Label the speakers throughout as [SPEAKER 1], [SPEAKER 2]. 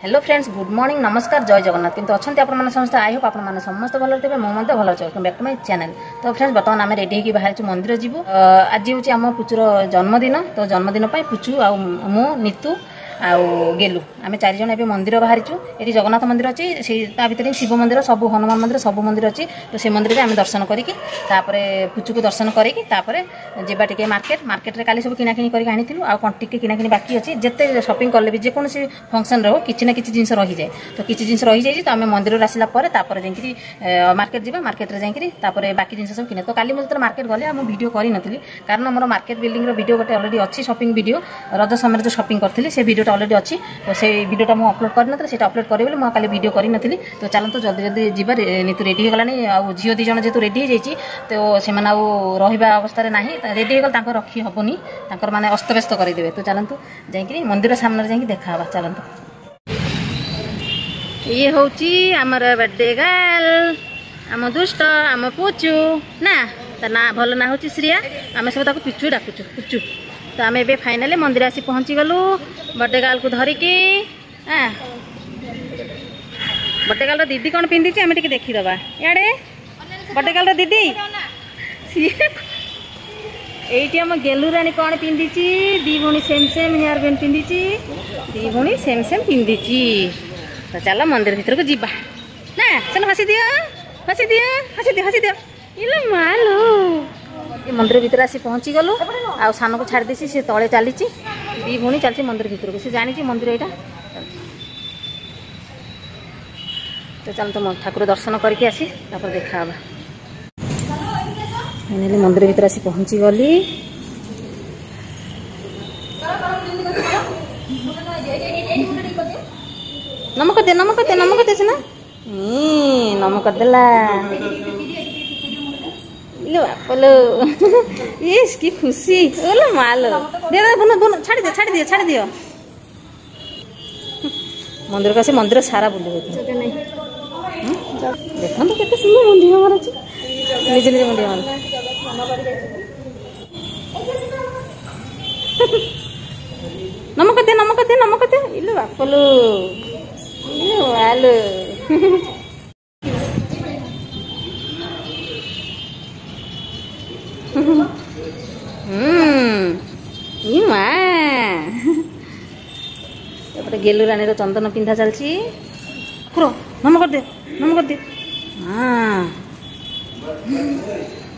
[SPEAKER 1] Hello friends, good morning, नमस्कार, जय जगन्नाथ। किंतु अच्छा आप समस्त आई होप आप समस्त भल थे मुझे भल अच्छे। Welcome back to my channel. तो फ्रेंड्स बर्तमान आम रेडी होकर बाहर मंदिर जीवु। आज हूँ आम पुचुर जन्मदिन। तो जन्मदिन पुचु आ मु नीतू आउ गेलु आम चार जन ए मंदिर बाहरीचु। ये जगन्नाथ मंदिर अच्छी भितर शिव मंदिर सब हनुमान मंदिर सब मंदिर अच्छी। तो से मंदिर आम दर्शन करके पुचु को दर्शन करके जावा टे मार्केट मार्केट में काली सब किणाकिणी करके आनी आउ टे किणाकिणी बाकी अच्छी। जिते शॉपिंग कले भी जेकोसी फंक्शन रो कि ना कि जिन रही जाए। तो किसी जिन रही जाए तो आम मंदिर आसला जाकि मार्केट जावा मार्केट में जाकि बाकी जिन सब किने। तो काली मुझे मार्केट गले मुझे वीडियो करी नथली कारण मोर मार्केट बिल्डिंग वीडियो गोटे अलरेडी अच्छी शॉपिंग वीडियो रज समय जो शॉपिंग करी से वीडियो अलरेडी अच्छी। तो से वीडियोटा मुझे अपलोड करनी से अपलोड करी मुझे काली वीडियो करी नथली। तो चलते जल्दी जल्दी जीवा नीतू रेडी होगलानी आउ झील दी जन जेहतु रेडी हो जाइए तो से रहा अवस्था ना रेडी होगल रखी हेनी माने अस्तव्यस्त करदे। तो चलतु जाकि मंदिर सामने जाकि देखा चलतु। ये हूँ आमर बर्थडे गर्ल आम दुष्ट आम पुचु ना ता ना भल ना हूँ श्रिया। आम सब पिचु डाकुचु पुचु। तो आम ए फाइनाली मंदिर आसी पहुँची गलु बर्थडे गर्ल को धरिकी। हाँ बर्थडे गर्ल दीदी कौन पिंधि आम टे देखीदबा इे बर्थडे गर्ल दीदी ये आम गेलु रानी कौन पिंधि दी भौणी सेम सेम हेयर बैंड पिंधि दी भौणी सेम सेम पिंधि। तो चलो मंदिर भीतर को जीवा ना चलो हसी दियो हसी दियो हसी दियो हसी दियो इलो मालो। ये मंदिर भीतर आसी पहुँची गलु आ सान को छाड़ देसी सी तले चली दी भौणी चलती मंदिर भीतर को। सी जानी मंदिर यहाँ। तो चल तो ठाकुर दर्शन करके आसी तापर देखा फाइनाली मंदिर भीतर आसी पहुँची गली। नमक दे नमक दे नमक दे ना नमक देला लो आपलो इसकी खुशी ओलो मालो दे दोनों दोनों छाड़ दियो छाड़ दियो छाड़ दियो। मंदिर का से मंदिर सारा बुले देखो तो केते सुंदर मंदिर हमारा अछि निज निज मंदिर हमारा नमक दे इलो आपलो हेलो एपटे गेलु रानी चंदन पिंधा चलती नमक दे हाँ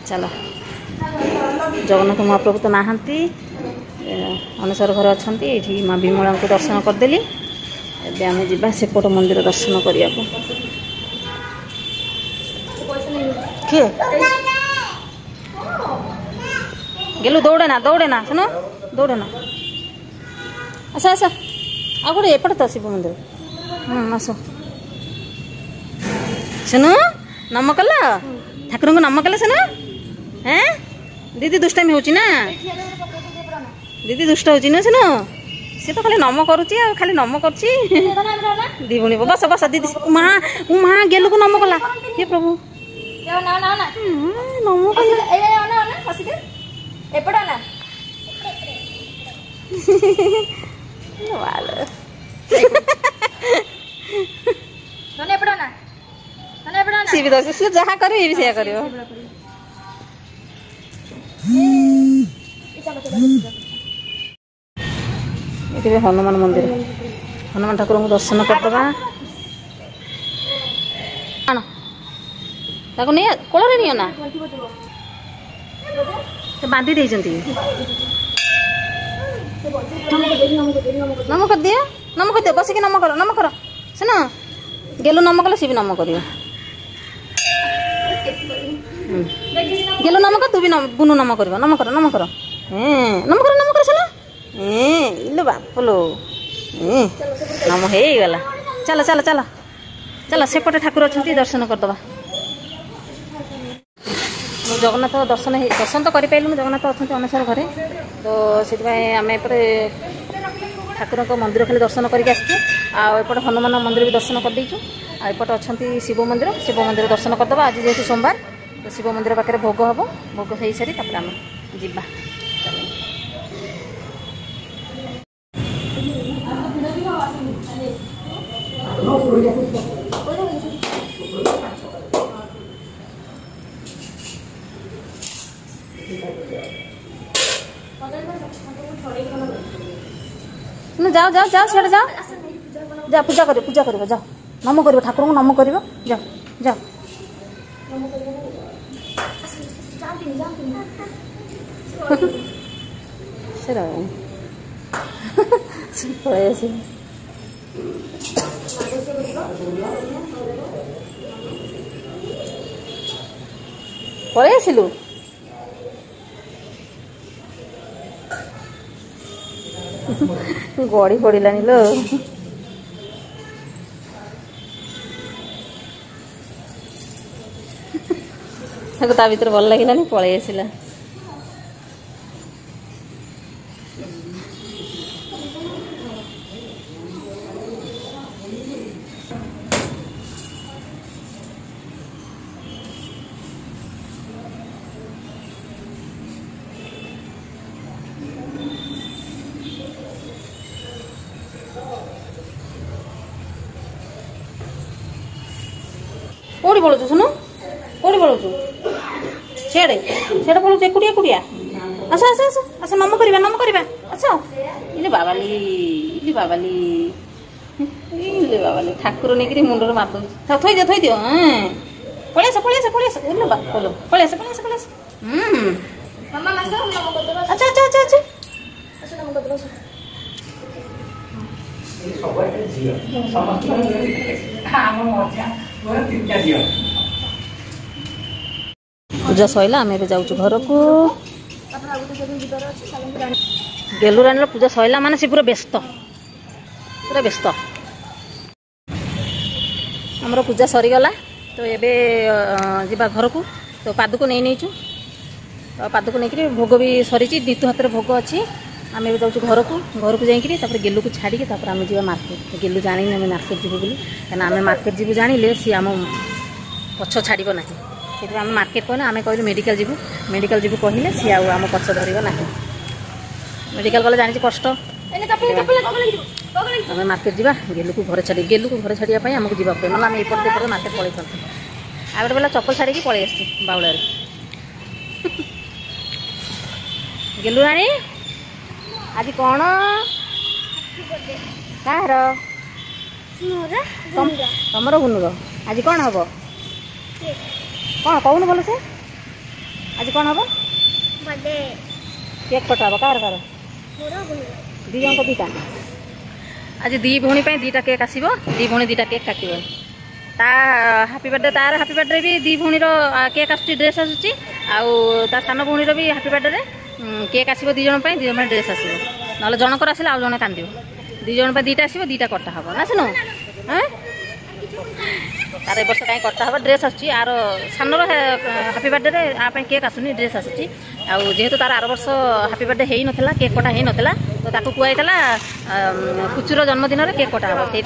[SPEAKER 1] चलो जगन्नाथ महाप्रभु तो नहांती अनसर घर अच्छा ये माँ विमला को दर्शन करदेली। एबे आम जीवा सेपट मंदिर दर्शन करने को। किए गेलु दौड़े ना सुनो दौड़े ना आस आस आ गोटे एपटे तो शिव मंदिर आस सुनो नम कल ठाकुर को नम कल सुनो हैं दीदी दुष्टामी हो दीदी दुष्ट हो सुनो सी तो खाली नम करुच्ची खाली नम कर दी भुणी बस बस दीदी माँ गेलु को नम कला ये प्रभु नम सी भी दस सी जहाँ कर से कर हनुमान मंदिर हनुमान ठाकुर को दर्शन करदे नहीं कोल नहीं ना बांधी दे नम कर दियो बस नम कर सुन गेलु नम कल सी भी नम कर गेलु नम कर तू भी बुनु नम कर सुन इलो बापलो नम हो गला। चल चल चल चल सेपटे ठाकुर अच्छा दर्शन करदे। जगन्नाथ दर्शन तो करें जगन्नाथ अच्छा अनसर घरे। तो से आम एपटे ठाकुर को मंदिर खाली दर्शन करके आसपटे हनुमान मंदिर भी दर्शन कर देचु। आएपटे अच्छा शिव मंदिर दर्शन करदे। आज जेहतु सोमवार तो शिव मंदिर पाखे भोग हम भोग हो सारी आम जीवा। जाओ जाओ जाओ सियाड़े जाओ जा पूजा कर जाओ नम कर ठाकुर को नम कर जाओ जाओ पलि आसिलु गड़ी पड़ानी लो ता भर भल लगे पलि आसला कौटी पड़ू सुनु कौटी पड़ू सियाड़े सियाड़े पड़ू एकुटिया एकुटिया आस आस आस आस नम करवा आस इले बाबाली ठाकुर नहीं मुंडर मार दो थई दियो पलि आस अच्छा अच्छा अच्छा अच्छा पूजा सैला आम ए जाऊँ घर को गेलु रानी पूजा सैला माने से पूरा व्यस्त आमर पूजा सरीगला तो ये जा घर को तो पादुक नहीं नहींचु पादुक नहीं भोग भी सरी दीतु हाथ भोग अच्छी आम ए जाऊँ घर को जाकर गेलु को छाड़ी आम जा मार्केट गेलु जानी आम मार्केट जीवु बोली कहीं आम मार्केट जीवु जानिले सी आम पछ छाड़ ना से आम मार्केट कहना आम कहलु मेडिकल जीवु कहले सी आम पछ धर ना मेडिकल गले जानी कष्ट आम मार्केट जा गेलु को घर छाड़ी छाड़ापी आमको जावाक ना आम एपटे मार्केट पलि था आ गए बेला चप्पल छाड़ी पलि आस बाउल गेलु रानी आज कौन कह तमर गुनुर आज कौन हम कौन कहून भल से आज कौन हम केक कटा कार कार दी जन को दीटा आज दी भौणी दीटा केक आसो दी भौणी दीटा केक काट ता हापी बर्थडे तार हापी बर्थडे भी दी भौणी केक आस ड्रेस आसूसी आ सान भौणी भी हापी बर्थडे केक आसो दी जन ड्रेस आसो ना जनकर आसला आउ जन कांद दी जन दीटा आसो दीटा कटा हम ना सुनो हाँ तार वर्ष कहीं कटा हम dress आसूँ are Sanar happy birthday आप केक आसुनी ड्रेस आसूँ जेहेतु तार आर वर्ष हापी बर्थडे हो नाला केक कटा हो नाला तो ताकू कहला पुचुर जन्मदिन में केक कटा हम से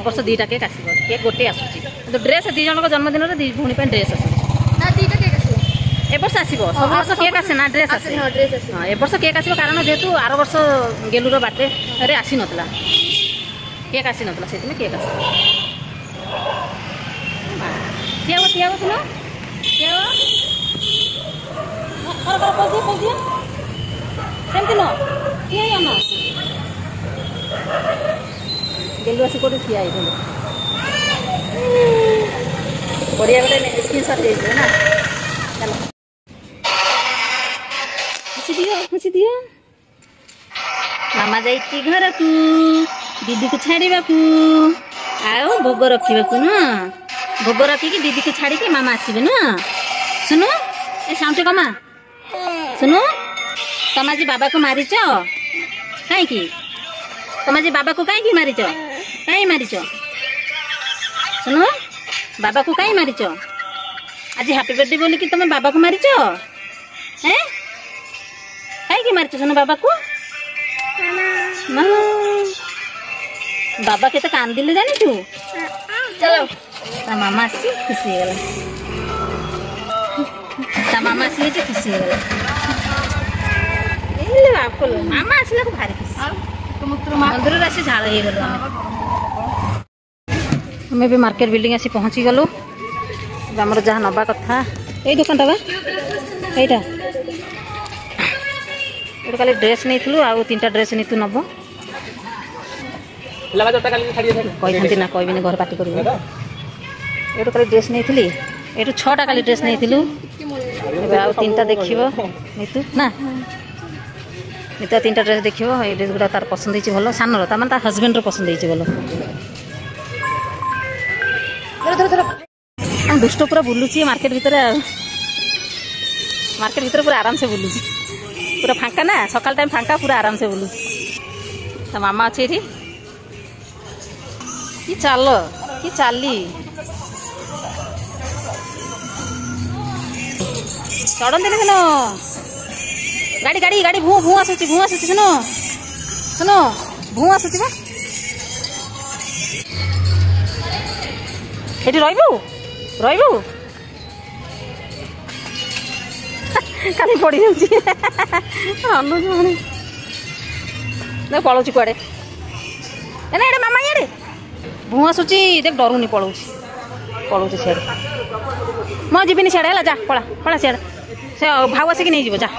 [SPEAKER 1] वर्ष दीटा केक आस केक गोटे आसूँ तो ड्रेस दी जन जन्मदिन में दी भौणी ड्रेस आसूँ ए वर्ष आसो सब वर्ष केक आसे ना ड्रेस आसे हाँ ए वर्ष केक आसो कारण जेहेतु आर वर्ष गेलुर बर्थडे आसी नाला केक आसी नाला से केक आस ठिया सुनो सेमती नुह ठिया ना गेलु आस कौटे ठिया बढ़िया गोटे स्क्रीनशॉट दे ना चलो खुशी दियो मामा जाइए घर को दीदी को छाड़ा आओ भोग रखा ना भोग रखिकी दीदी को छाड़ी मामा आसबे ना सुनो ए साउंड कमा सुनो तुम आज बाबा को मारिच कहीं तुम आज बाबा को कहीं मारिच कहीं मारिच सुनो बाबा को कहीं मारिच आज हैप्पी बर्थडे बोली कि तुम बाबा को मारिच हैं कहीं मारिच सुनो बाबा को बाबा केते कांदिले जानी तू चलो ता मामा आसी खुशी हो गला ता मामा आसी जे खुशी हो गला एले बाप को मामा आसीला को भारी खुशी मंदिर राशि झाल हे गला आम भी मार्केट बिल्डिंग आसी पहुँची गलु आमर जहाँ नवा कथा यही दुकानटा बा यहीटा ये खाली ड्रेस नहीं थी आउ 3टा ड्रेस नहीं तू नब कही ना कहबी घर पार्टी कर ये खाली ड्रेस नहीं थी ये 6टा खाली ड्रेस नहीं थी आउ 3टा देख नीतू ना नीतू 3टा ड्रेस देख ये ड्रेस गुड़ा तार पसंद होती भल सानर तार ता हजबैंड पसंद होती भल दुष्ट पूरा बुलूची मार्केट भितर पूरा आराम से बुलूची पूरा फांका ना सकाल टाइम फांका पूरा आराम से बुलू तो मामा अच्छे ये कि चाल कि चाली चढ़ते ना सुनो गाड़ी गाड़ी गाड़ी भू भू आसूची सुनो सुनो भू आसूची बा ये रही खाली पड़ जाऊँ पलाऊँ कुआड़े ना ये मामा इे भूँ आसूची देख डरुनी पलाऊँ सियाड़े मैं जीविनी सियाड़े है जा पला पला सियाड़े से भाव आसिक नहीं जा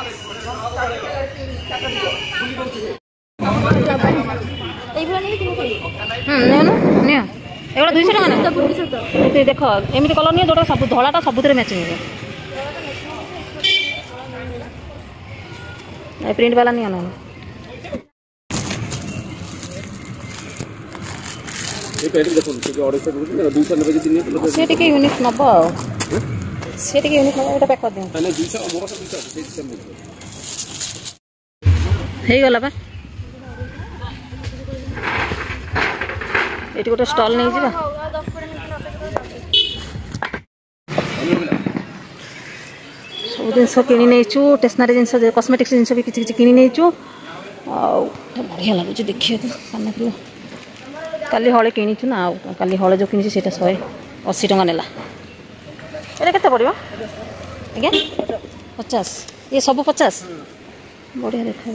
[SPEAKER 1] एगुड़ा 200 टका ना देख एमती कलर नहीं जोटा सब धलाटा सबुत मैचिंग हो प्रिंट वाला नहीं आना से टी यूनिक नब से टी यूनिक नब पैक कर दियो गला बा ये गोटे स्टल नहीं जा सब जिन किणी नहीं स्टेसनारी जिन कस्मेटिक्स जिन भी किसी किणी नहीं बढ़िया लगुच देखिए कानपुर काली हले किणीचु ना काली हले जो किणी से 180 टका नेला ये केते पड़िबो आज्ञा 50 ये सब 50 बढ़िया देखा